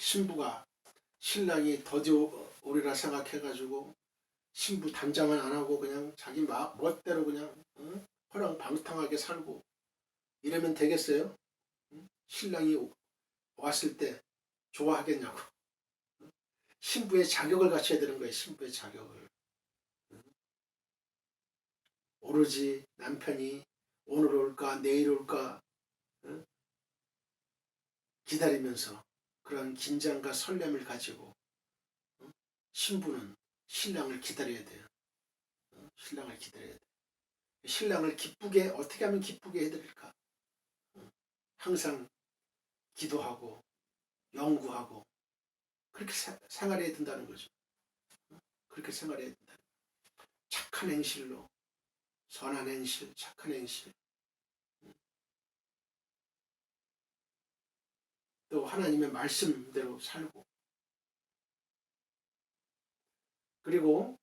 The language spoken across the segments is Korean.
신부가 신랑이 더디오리라 생각해가지고 신부 단장은 안 하고 그냥 자기 멋대로 그냥 허랑방탕하게 살고 이러면 되겠어요? 신랑이 왔을 때 좋아하겠냐고. 신부의 자격을 갖춰야 되는 거예요. 신부의 자격을. 오로지 남편이 오늘 올까 내일 올까 기다리면서 그런 긴장과 설렘을 가지고 신부는 신랑을 기다려야 돼요. 신랑을 기다려야 돼요. 신랑을 기쁘게 어떻게 하면 기쁘게 해드릴까? 항상 기도하고 연구하고 그렇게 생활해야 된다는 거죠. 그렇게 생활해야 된다. 착한 행실로 선한 행실, 착한 행실. 또 하나님의 말씀대로 살고. 그리고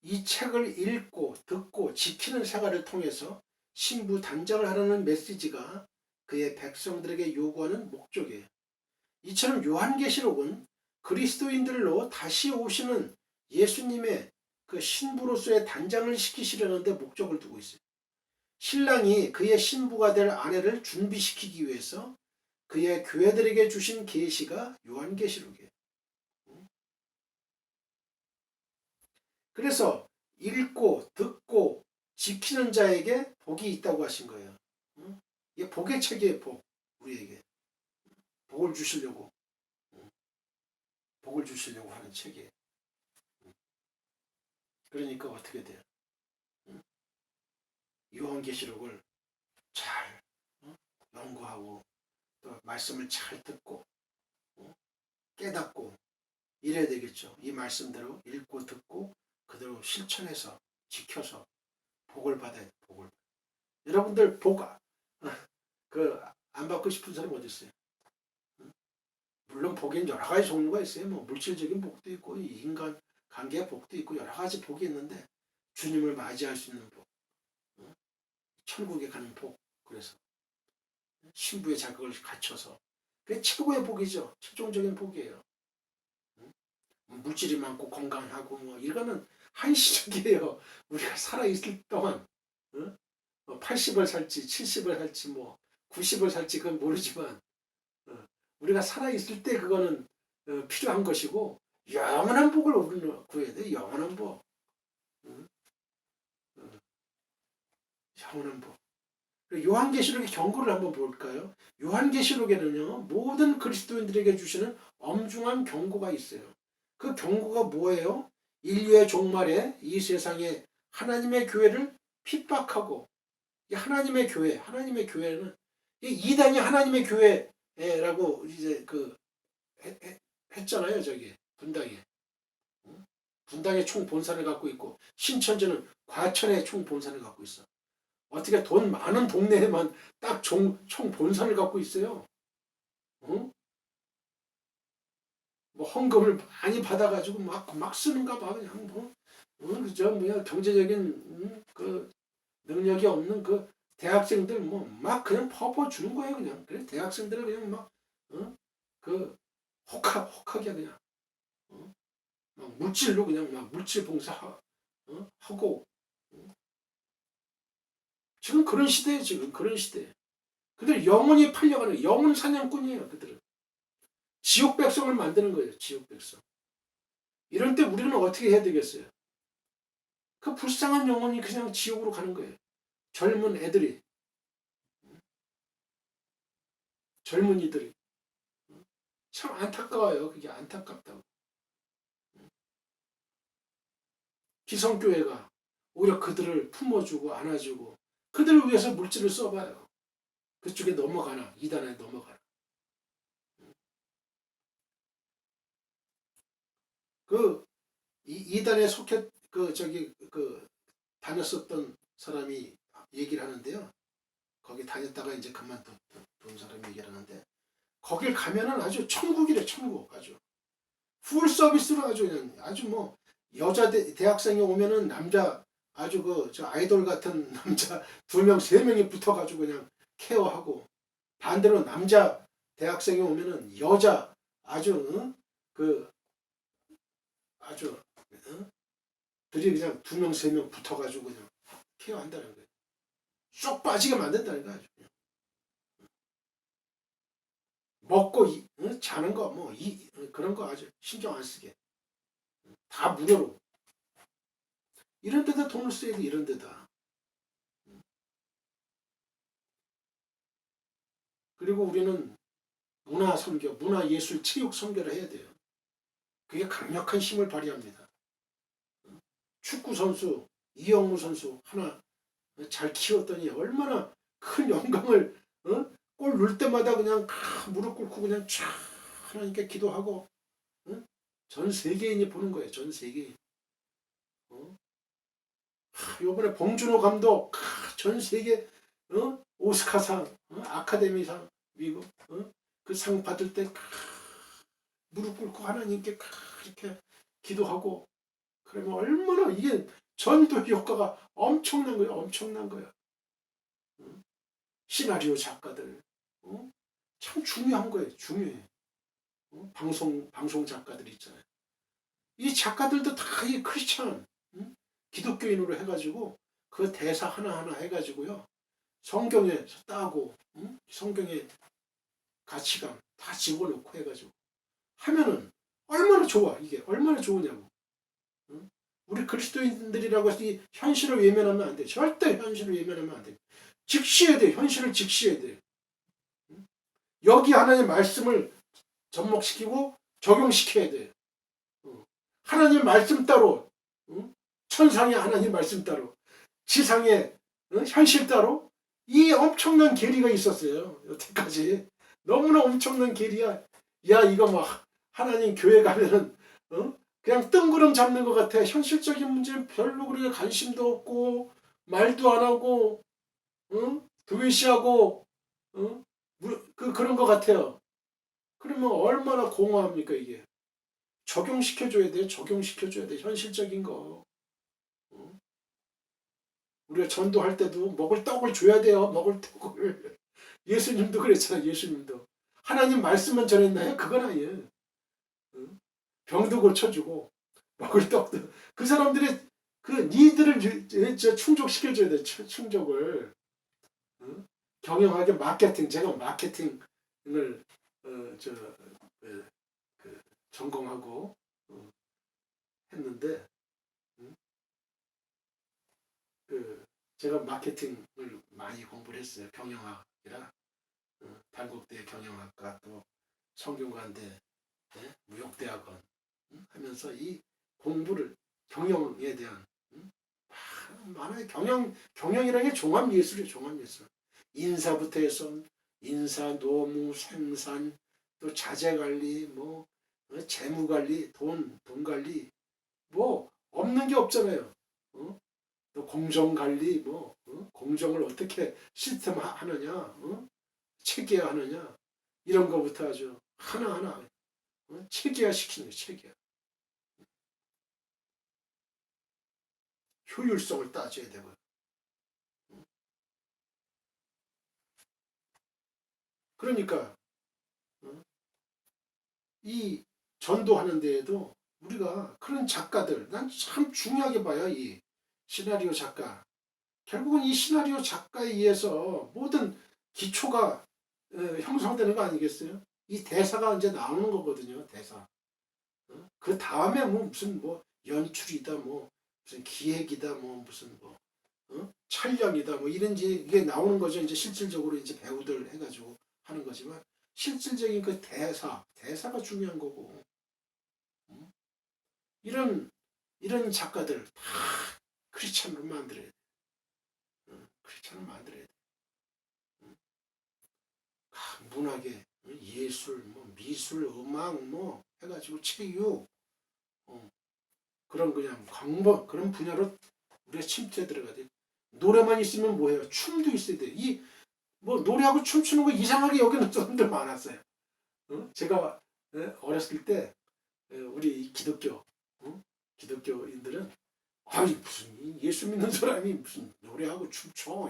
이 책을 읽고 듣고 지키는 생활을 통해서 신부 단장을 하라는 메시지가 그의 백성들에게 요구하는 목적이에요. 이처럼 요한계시록은 그리스도인들로 다시 오시는 예수님의 그 신부로서의 단장을 시키시려는 데 목적을 두고 있어요. 신랑이 그의 신부가 될 아내를 준비시키기 위해서 그의 교회들에게 주신 계시가 요한계시록이에요. 그래서 읽고 듣고 지키는 자에게 복이 있다고 하신 거예요. 이게 복의 책이에요. 복. 우리에게 복을 주시려고 하는 책이에요. 그러니까 어떻게 돼요? 요한계시록을 잘 연구하고 또 말씀을 잘 듣고 깨닫고 이래야 되겠죠. 이 말씀대로 읽고 듣고 그대로 실천해서 지켜서 복을 받아야 돼. 복을. 여러분들 복 안 받고 싶은 사람 어디 있어요? 물론 복엔 여러 가지 종류가 있어요. 뭐 물질적인 복도 있고 인간 관계의 복도 있고 여러 가지 복이 있는데 주님을 맞이할 수 있는 복, 천국에 가는 복, 그래서 신부의 자격을 갖춰서 그게 최고의 복이죠. 최종적인 복이에요. 물질이 많고 건강하고 뭐 이거는 한시적이에요. 우리가 살아있을 동안 80을 살지 70을 살지 뭐 90을 살지 그건 모르지만 우리가 살아있을 때 그거는 필요한 것이고 영원한 복을 우리는 구해야 돼. 영원한 복. 영원한 복. 요한계시록의 경고를 한번 볼까요? 요한계시록에는요 모든 그리스도인들에게 주시는 엄중한 경고가 있어요. 그 경고가 뭐예요? 인류의 종말에 이 세상에 하나님의 교회를 핍박하고 하나님의 교회는 이단이 하나님의 교회라고 이제 했잖아요. 저기 분당의 총 본산을 갖고 있고 신천지는 과천의 총 본산을 갖고 있어. 어떻게 돈 많은 동네에만 딱 총 본산을 갖고 있어요. 뭐 헌금을 많이 받아가지고 막 쓰는가 봐. 그냥 그저 뭐야 경제적인 그 능력이 없는 그 대학생들 뭐 막 그냥 퍼퍼 주는 거예요. 그냥 그래 대학생들은 그냥 그 혹하게 그냥 막 물질로 그냥 막 물질 봉사하고 지금 그런 시대에 지금 그런 시대. 그들 영혼이 팔려가는 영혼 사냥꾼이에요. 그들은 지옥 백성을 만드는 거예요. 지옥 백성. 이럴 때 우리는 어떻게 해야 되겠어요? 그 불쌍한 영혼이 그냥 지옥으로 가는 거예요. 젊은이들이 참 안타까워요. 그게 안타깝다고. 기성교회가 오히려 그들을 품어주고 안아주고 그들을 위해서 물질을 써봐요. 그쪽에 넘어가나 이단에 넘어가나. 그 이단에 속해 다녔었던 사람이 얘기를 하는데요. 거기 다녔다가 이제 그만둔 사람이 얘기를 하는데 거길 가면은 아주 천국이래. 천국. 아주 풀 서비스로 아주 뭐 여자 대학생이 오면은 남자 아주 저 아이돌 같은 남자 2명 3명이 붙어가지고 그냥 케어하고 반대로 남자 대학생이 오면은 여자 아주 그 아주 들이 그냥 2명 3명 붙어가지고 그냥 케어한다는 거예요. 쏙 빠지게 만든다는 거야. 아주. 먹고 자는 거 뭐 그런 거 아주 신경 안 쓰게 다 무료로. 이런 데다 돈을 써야 돼. 이런 데다. 그리고 우리는 문화 선교, 문화 예술 체육 선교를 해야 돼요. 그게 강력한 힘을 발휘합니다. 축구 선수 이영무 선수 하나 잘 키웠더니 얼마나 큰 영광을 골 넣을 때마다 그냥 무릎 꿇고 그냥 쫙 하나님께 기도하고 전 세계인이 보는 거예요. 전 세계인. 요번에 봉준호 감독 전 세계 오스카상 아카데미상 미국 그 상 받을 때 무릎 꿇고 하나님께 이렇게 기도하고 그러면 얼마나 이게 전도 효과가 엄청난 거예요. 엄청난 거야. 시나리오 작가들 참 중요한 거예요. 중요해. 방송 작가들 있잖아요. 이 작가들도 다 이 크리스천 기독교인으로 해가지고 그 대사 하나하나 해가지고요. 성경에 따고 성경의 가치관 다 집어넣고 해가지고 하면은 얼마나 좋아. 이게 얼마나 좋으냐고. 우리 그리스도인들이라고 해서 이 현실을 외면하면 안 돼. 절대 현실을 외면하면 안 돼. 직시해야 돼. 현실을 직시해야 돼. 여기 하나님의 말씀을 접목시키고 적용시켜야 돼. 하나님 말씀 따로 천상의 하나님 말씀 따로 지상의 현실 따로 이 엄청난 괴리가 있었어요. 여태까지 너무나 엄청난 괴리야. 야 이거 막 하나님 교회 가면은 그냥 뜬구름 잡는 것 같아. 현실적인 문제는 별로 그렇게 관심도 없고 말도 안 하고 도외시하고 그런 것 같아요. 그러면 얼마나 공허합니까 이게. 적용시켜줘야 돼. 적용시켜줘야 돼. 현실적인 거. 우리가 전도할 때도 먹을 떡을 줘야 돼요. 먹을 떡을. 예수님도 그랬잖아요. 예수님도. 하나님 말씀만 전했나요? 그건 아니에요. 병도 고쳐주고 먹을 떡도. 그 사람들의 그 니들을 충족시켜줘야 돼. 충족을. 경영하게 마케팅. 제가 마케팅을 전공하고 했는데 제가 마케팅을 많이 공부를 했어요. 경영학이라 단국대 경영학과 또 성균관대 무역대학원 하면서 이 공부를 경영에 대한 많아요. 경영이라는 게 종합예술이에요. 종합예술. 인사부터 해서 인사, 노무, 생산, 또 자재관리, 뭐 재무관리, 돈관리 뭐 없는 게 없잖아요. 또 공정관리 뭐 공정을 어떻게 시스템 하느냐 체계화하느냐 이런 거부터 아주 하나하나 체계화시키는 거예요. 체계화. 효율성을 따져야 되고요. 그러니까 이 전도하는 데에도 우리가 그런 작가들 난 참 중요하게 봐요. 이 시나리오 작가. 결국은 이 시나리오 작가에 의해서 모든 기초가 형성되는 거 아니겠어요? 이 대사가 이제 나오는 거거든요. 대사. 그 다음에 뭐 무슨 뭐 연출이다 뭐 무슨 기획이다 뭐 무슨 뭐 촬영이다 뭐 이런 이게 나오는 거죠. 이제 실질적으로 이제 배우들 해가지고 하는 거지만 실질적인 그 대사가 중요한 거고 이런 작가들 다 크리스찬으로 만들어야 돼. 크리스찬을 만들어야 돼. 문학에 예술, 뭐 미술, 음악 뭐 해가지고 체육 그런 그냥 광범 그런 분야로 우리가 침투해 들어가야 돼. 노래만 있으면 뭐해요? 춤도 있어야 돼. 이 뭐 노래하고 춤추는 거 이상하게 여기는 사람들 많았어요. 제가 어렸을 때 우리 기독교인들은 아니 무슨 예수 믿는 사람이 무슨 노래하고 춤춰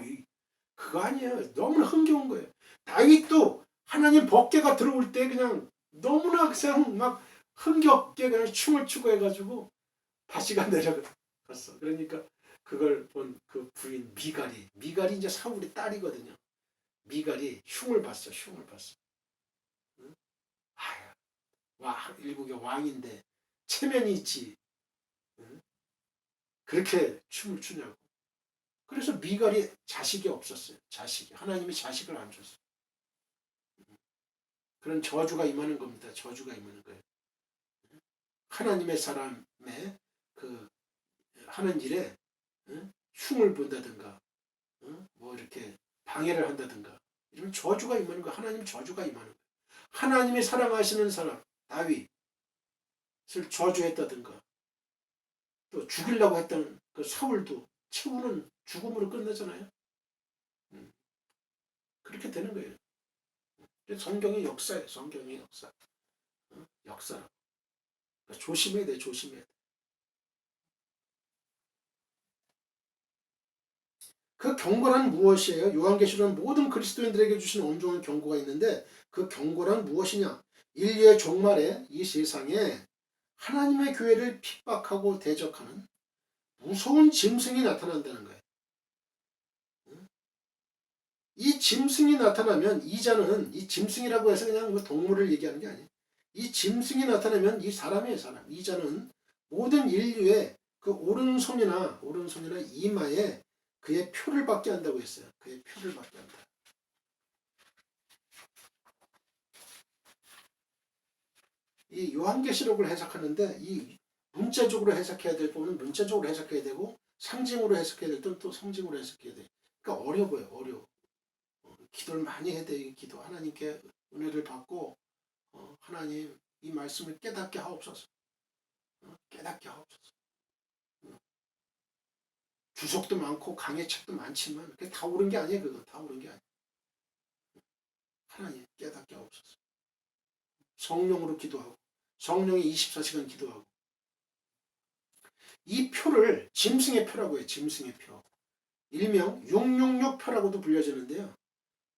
그거 아니에요. 너무 흥겨운 거예요. 다윗도 하나님 법궤가 들어올 때 그냥 너무나 그냥 막 흥겹게 그냥 춤을 추고 해가지고 바시가 내려갔어. 그러니까 그걸 본 그 부인 미갈이 이제 사울의 딸이거든요. 미갈이 흉을 봤어. 흉을 봤어. 응? 아유, 일국의 왕인데 체면이 있지. 응? 그렇게 춤을 추냐고. 그래서 미갈이 자식이 없었어요. 자식이. 하나님이 자식을 안 줬어요. 그런 저주가 임하는 겁니다. 저주가 임하는 거예요. 하나님의 사람의 그 하는 일에 흉을 본다든가 뭐 이렇게 방해를 한다든가 이런 저주가 임하는 거예요. 하나님 저주가 임하는 거예요. 하나님이 사랑하시는 사람 다윗을 저주했다든가 또 죽이려고 했던 그 사울도 최후는 죽음으로 끝나잖아요. 그렇게 되는 거예요. 성경의 역사예요. 성경의 역사. 역사라고. 그러니까 조심해야 돼. 조심해야 돼. 그 경고란 무엇이에요? 요한계시록은 모든 그리스도인들에게 주신 온전한 경고가 있는데 그 경고란 무엇이냐? 인류의 종말에 이 세상에 하나님의 교회를 핍박하고 대적하는 무서운 짐승이 나타난다는 거예요. 이 짐승이 나타나면 이자는 이 짐승이라고 해서 그냥 뭐 동물을 얘기하는 게 아니에요. 이 짐승이 나타나면 이 사람이에요. 사람. 이자는 모든 인류의 그 오른손이나 이마에 그의 표를 받게 한다고 했어요. 그의 표를 받게 한다. 이 요한계시록을 해석하는데 이 문자적으로 해석해야 될 부분은 문자적으로 해석해야 되고 상징으로 해석해야 될 때는 또 상징으로 해석해야 돼. 그러니까 어려워요. 어려워. 기도를 많이 해야 돼. 기도 하나님께 은혜를 받고 하나님 이 말씀을 깨닫게 하옵소서. 깨닫게 하옵소서. 주석도 많고 강해책도 많지만 그게 다 옳은 게 아니에요. 그거 다 옳은 게 아니에요. 하나님 깨닫게 하옵소서. 성령으로 기도하고 성령이 24시간 기도하고 이 표를 짐승의 표라고 해요. 짐승의 표. 일명 666표라고도 불려지는데요.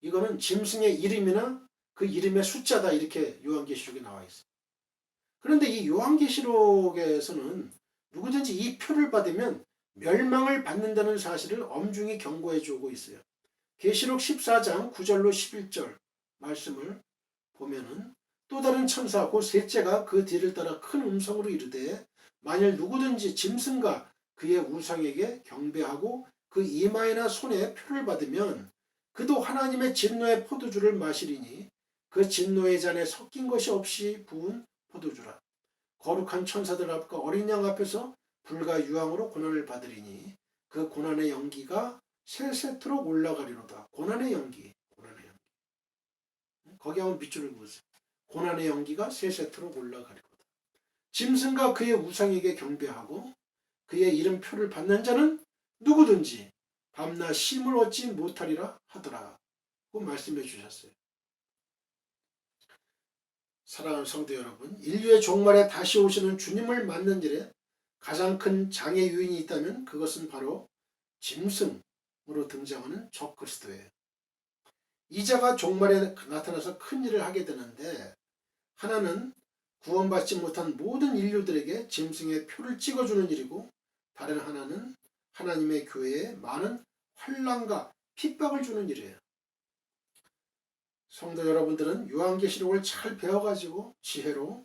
이거는 짐승의 이름이나 그 이름의 숫자다 이렇게 요한계시록에 나와 있어요. 그런데 이 요한계시록에서는 누구든지 이 표를 받으면 멸망을 받는다는 사실을 엄중히 경고해 주고 있어요. 계시록 14장 9절로 11절 말씀을 보면은 또 다른 천사 곧 셋째가 그 뒤를 따라 큰 음성으로 이르되 만일 누구든지 짐승과 그의 우상에게 경배하고 그 이마에나 손에 표를 받으면 그도 하나님의 진노의 포도주를 마시리니 그 진노의 잔에 섞인 것이 없이 부은 포도주라. 거룩한 천사들 앞과 어린 양 앞에서 불과 유황으로 고난을 받으리니 그 고난의 연기가 세세토록 올라가리로다. 고난의 연기. 거기 한번 밑줄을 그으세요. 고난의 연기가 세세토록 올라가리로다. 짐승과 그의 우상에게 경배하고 그의 이름표를 받는 자는 누구든지 밤낮 쉼을 얻지 못하리라 하더라. 고 말씀해 주셨어요. 사랑하는 성도 여러분, 인류의 종말에 다시 오시는 주님을 맞는 일에 가장 큰 장애 요인이 있다면 그것은 바로 짐승으로 등장하는 적그리스도예요. 이자가 종말에 나타나서 큰 일을 하게 되는데 하나는 구원받지 못한 모든 인류들에게 짐승의 표를 찍어주는 일이고 다른 하나는 하나님의 교회에 많은 환난과 핍박을 주는 일이에요. 성도 여러분들은 요한계시록을 잘 배워가지고 지혜로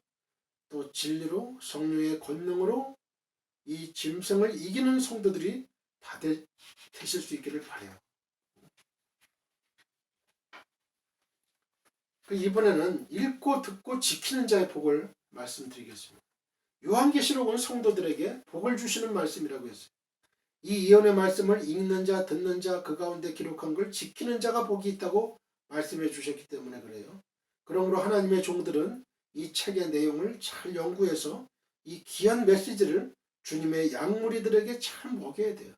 또 진리로 성령의 권능으로 이 짐승을 이기는 성도들이 다들 되실 수 있기를 바라요. 이번에는 읽고 듣고 지키는 자의 복을 말씀드리겠습니다. 요한계시록은 성도들에게 복을 주시는 말씀이라고 했어요. 이 예언의 말씀을 읽는 자, 듣는 자, 그 가운데 기록한 걸 지키는 자가 복이 있다고 말씀해 주셨기 때문에 그래요. 그러므로 하나님의 종들은 이 책의 내용을 잘 연구해서 이 귀한 메시지를 주님의 양무리들에게 잘 먹여야 돼요.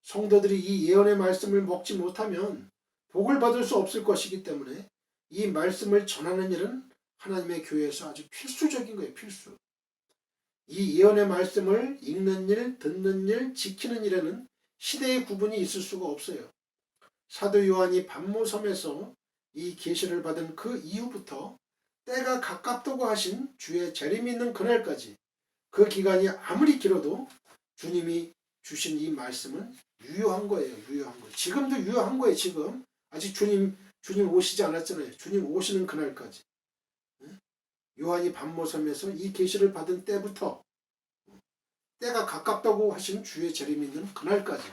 성도들이 이 예언의 말씀을 먹지 못하면 복을 받을 수 없을 것이기 때문에 이 말씀을 전하는 일은 하나님의 교회에서 아주 필수적인 거예요. 필수. 이 예언의 말씀을 읽는 일, 듣는 일, 지키는 일에는 시대의 구분이 있을 수가 없어요. 사도 요한이 반모섬에서 이 계시를 받은 그 이후부터 때가 가깝다고 하신 주의 재림이 있는 그날까지 그 기간이 아무리 길어도 주님이 주신 이 말씀은 유효한 거예요. 유효한 거. 지금도 유효한 거예요. 지금 아직 주님 오시지 않았잖아요. 주님 오시는 그날까지. 요한이 밤모섬에서 이 계시를 받은 때부터 때가 가깝다고 하신 주의 재림이 있는 그날까지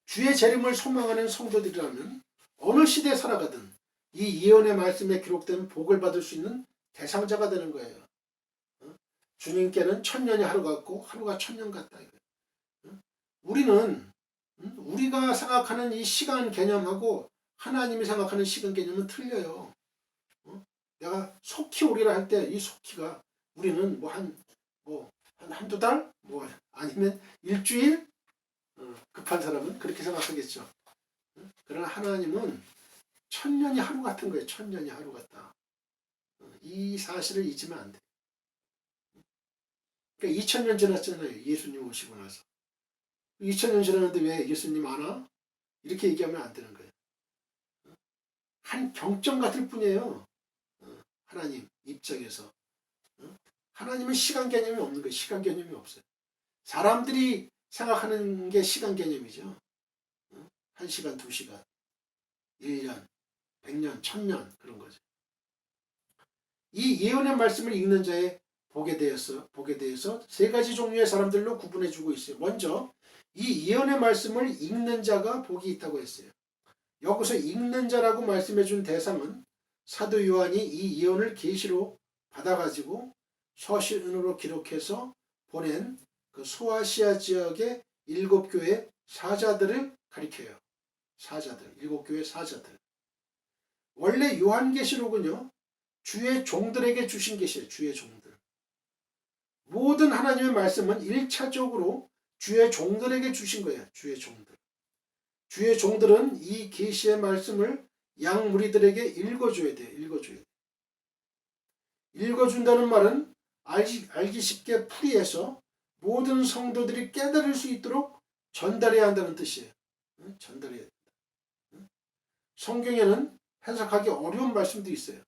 주의 재림을 소망하는 성도들이라면 어느 시대에 살아가든 이 예언의 말씀에 기록된 복을 받을 수 있는 대상자가 되는 거예요. 주님께는 천년이 하루 같고 하루가 천년 같다. 우리는 우리가 생각하는 이 시간 개념하고 하나님이 생각하는 시간 개념은 틀려요. 내가 속히 오리라 할 때 이 속히가 우리는 한두 달? 아니면 일주일? 급한 사람은 그렇게 생각하겠죠. 그러나 하나님은 천년이 하루 같은 거예요. 천년이 하루 같다. 이 사실을 잊으면 안 돼. 그러니까 2000년 지났잖아요. 예수님 오시고 나서. 2000년 지났는데 왜 예수님 안 와? 이렇게 얘기하면 안 되는 거예요. 한 경점 같을 뿐이에요. 하나님 입장에서. 하나님은 시간 개념이 없는 거예요. 시간 개념이 없어요. 사람들이 생각하는 게 시간 개념이죠. 1시간, 2시간, 1년, 100년, 1000년 그런 거죠. 이 예언의 말씀을 읽는 자의 복에 대해서 세 가지 종류의 사람들로 구분해 주고 있어요. 먼저 이 예언의 말씀을 읽는 자가 복이 있다고 했어요. 여기서 읽는 자라고 말씀해 준 대상은 사도 요한이 이 예언을 계시로 받아가지고 서신으로 기록해서 보낸 그 소아시아 지역의 7교회 사자들을 가리켜요. 사자들, 7교회 사자들. 원래 요한계시록은요, 주의 종들에게 주신 계시예요. 주의 종들. 모든 하나님의 말씀은 1차적으로 주의 종들에게 주신 거예요. 주의 종들. 주의 종들은 이 계시의 말씀을 양 무리들에게 읽어줘야 돼요. 읽어줘야 돼요. 읽어준다는 말은 알기 쉽게 풀이해서 모든 성도들이 깨달을 수 있도록 전달해야 한다는 뜻이에요. 전달해야 된다. 성경에는 해석하기 어려운 말씀도 있어요.